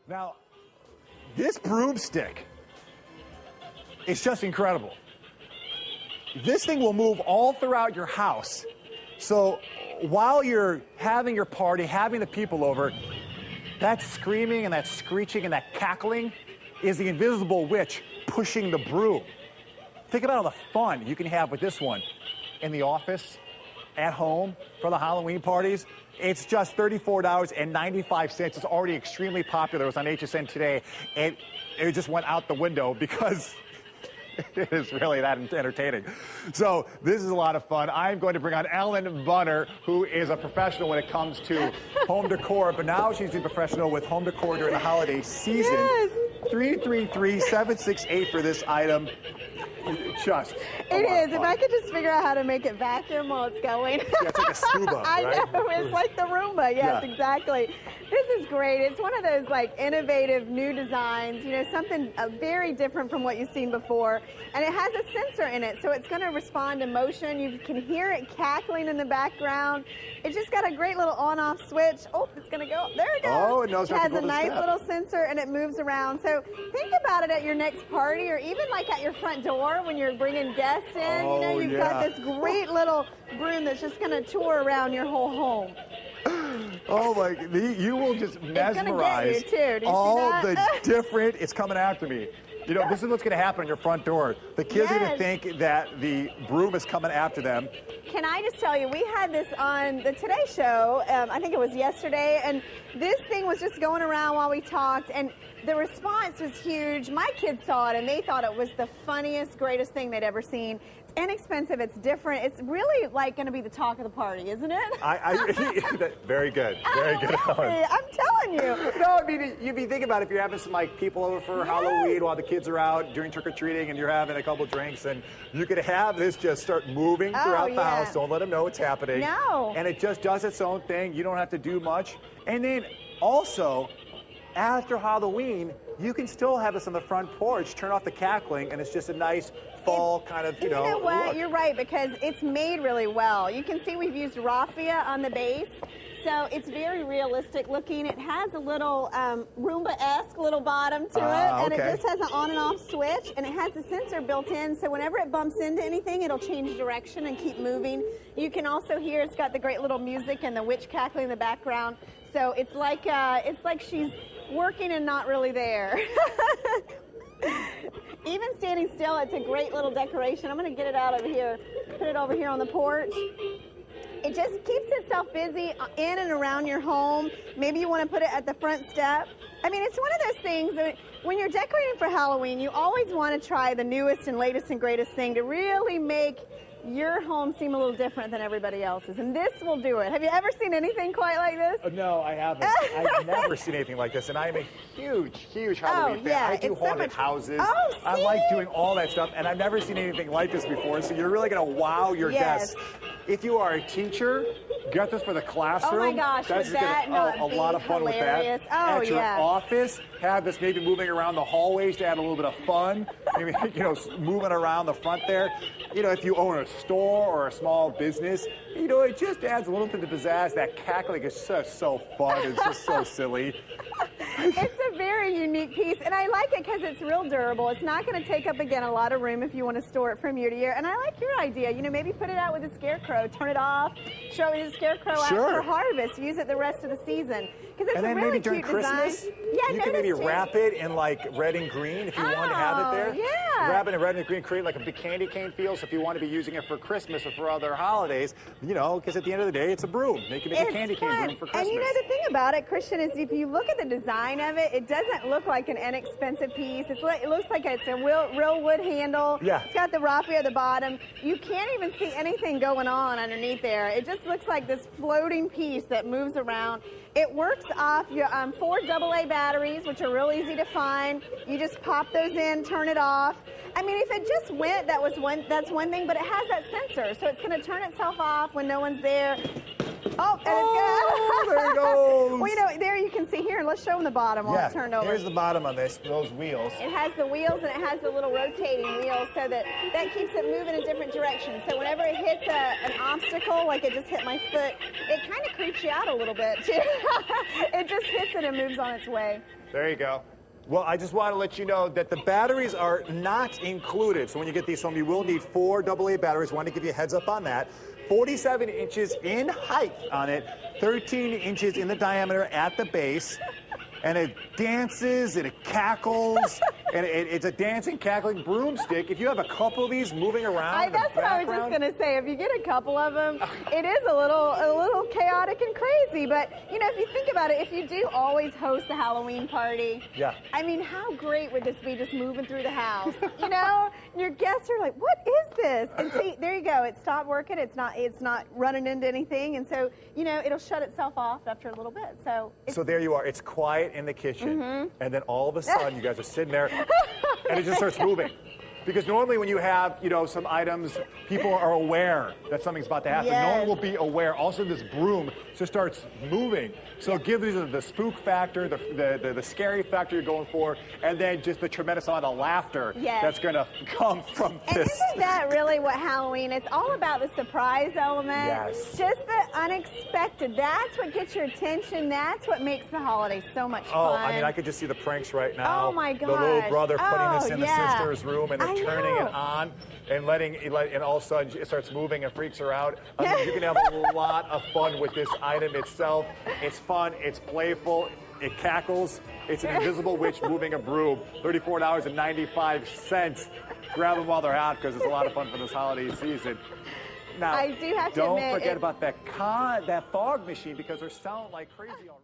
Now, this broomstick is just incredible. This thing will move all throughout your house. So while you're having your party, having the people over, that screaming and that screeching and that cackling is the invisible witch pushing the broom. Think about all the fun you can have with this one in the office, at home, for the Halloween parties. It's just $34.95. It's already extremely popular. It was on HSN today, and it just went out the window because it is really that entertaining. So this is a lot of fun. I'm going to bring on Ellen Bunner, who is a professional when it comes to home decor, but now she's a professional with home decor during the holiday season. Yes. 333-768 for this item. Just it is. If I could just figure out how to make it vacuum while it's going. Yeah, it's like a scuba, I right? know. It's like the Roomba. Yes, Yeah. exactly. This is great. It's one of those like innovative new designs, you know, something very different from what you've seen before. And it has a sensor in it, so it's going to respond to motion. You can hear it cackling in the background. It's just got a great little on-off switch. Oh, it's going to go. There it goes. Oh, it knows it not has to a go to nice step. little sensor, and it moves around. So think about it at your next party, or even like at your front door when you're bringing guests in. Oh, you know, you've got this great little broom that's just going to tour around your whole home. Oh my! You will just mesmerize it's gonna get you too. Do you all see that? the different. It's coming after me. You know, this is what's going to happen on your front door. The kids are going to think that the broom is coming after them. Can I just tell you, we had this on the Today Show, I think it was yesterday, and this thing was just going around while we talked, and the response was huge. My kids saw it, and they thought it was the funniest, greatest thing they'd ever seen. It's inexpensive. It's different. It's really like going to be the talk of the party, isn't it? Very good. Very good. I'm telling you. No, I mean, you'd be thinking about if you're having some like people over for Halloween while the kids are out during trick-or-treating and you're having a couple drinks, and you could have this just start moving throughout the house. Don't let them know it's happening. No. And it just does its own thing. You don't have to do much. And then also, after Halloween, you can still have this on the front porch, turn off the cackling, and it's just a nice fall kind of, you know what? look. You're right, because it's made really well. You can see we've used raffia on the base, so it's very realistic looking. It has a little Roomba-esque little bottom to it, and it just has an on and off switch, and it has a sensor built in, so whenever it bumps into anything, it'll change direction and keep moving. You can also hear it's got the great little music and the witch cackling in the background, so it's like she's working and not really there. Even standing still, it's a great little decoration. I'm going to get it out over here, put it over here on the porch. It just keeps itself busy in and around your home. Maybe you want to put it at the front step. I mean, it's one of those things that when you're decorating for Halloween, you always want to try the newest and latest and greatest thing to really make your home seem a little different than everybody else's, and this will do it. Have you ever seen anything quite like this? No, I haven't. I've never seen anything like this, and I'm a huge Halloween fan. I do haunted houses. I like doing all that stuff, and I've never seen anything like this before, so you're really going to wow your guests. If you are a teacher, get this for the classroom. Oh my gosh, that's would that not be a lot of fun hilarious? with that. Oh, At your office, have this maybe moving around the hallways to add a little bit of fun. Maybe, moving around the front there. If you own a store or a small business, it just adds a little bit of pizzazz. That cackling is just so fun. It's just so silly. It's a very unique piece, and I like it because it's real durable. It's not going to take up, again, a lot of room if you want to store it from year to year. And I like your idea. Maybe put it out with a scarecrow, turn it off, show it a scarecrow out for harvest, use it the rest of the season. Because it's a really maybe during cute Christmas, design. Yeah, you can maybe wrap it in like red and green if you want to have it there. Yeah. Wrap it in red and green, create like a big candy cane feel. So if you want to be using it for Christmas or for other holidays, because at the end of the day, it's a broom. They can make a candy cane broom for Christmas. And the thing about it, Christian, is if you look at the design of it, it doesn't look like an inexpensive piece. It looks like it's a real wood handle. Yeah. It's got the raffia at the bottom. You can't even see anything going on underneath there. It just looks like this floating piece that moves around. It works off your 4 AA batteries, which are real easy to find. You just pop those in, turn it off. I mean, if it just went, that's one thing, but it has that sensor, so it's going to turn itself off when no one's there. Oh, and oh, it's there it goes. Well, you know, there you can see here. Let's show them the bottom while it's turned over. Here's the bottom on those wheels. It has the wheels and it has the little rotating wheels so that keeps it moving in different directions. So whenever it hits an obstacle, like it just hit my foot, it kind of creeps you out a little bit too. It just hits it and moves on its way. There you go. Well, I just want to let you know that the batteries are not included. So when you get these home, you will need 4 AA batteries. I want to give you a heads up on that. 47 inches in height on it, 13 inches in the diameter at the base. And it dances and it cackles, and it's a dancing, cackling broomstick. If you have a couple of these moving around, that's what I was just going to say. If you get a couple of them, it is a little chaotic and crazy. But you know, if you think about it, if you do always host a Halloween party, I mean, how great would this be just moving through the house? You know, and your guests are like, "What is this?" And see, there you go. It stopped working. It's not running into anything, and so you know, it'll shut itself off after a little bit. So there you are. It's quiet in the kitchen, and then all of a sudden you guys are sitting there and it just starts moving. Because normally when you have, you know, some items, people are aware that something's about to happen. No one will be aware. Also, this broom just starts moving. So it gives you the spook factor, the scary factor you're going for, and then just the tremendous amount of laughter that's going to come from this. And isn't that really what Halloween, it's all about the surprise element. Yes. Just the unexpected. That's what gets your attention. That's what makes the holiday so much fun. Oh, I mean, I could just see the pranks right now. Oh, my gosh. The little brother putting this in the sister's room and I turning know. it on and and all of a sudden it starts moving and freaks her out. I mean, you can have a lot of fun with this item itself. It's fun, it's playful, it cackles. It's an invisible witch moving a broom. $34.95. Grab them while they're hot because it's a lot of fun for this holiday season. Now, I do have to don't admit, forget about that fog machine because they're selling like crazy already.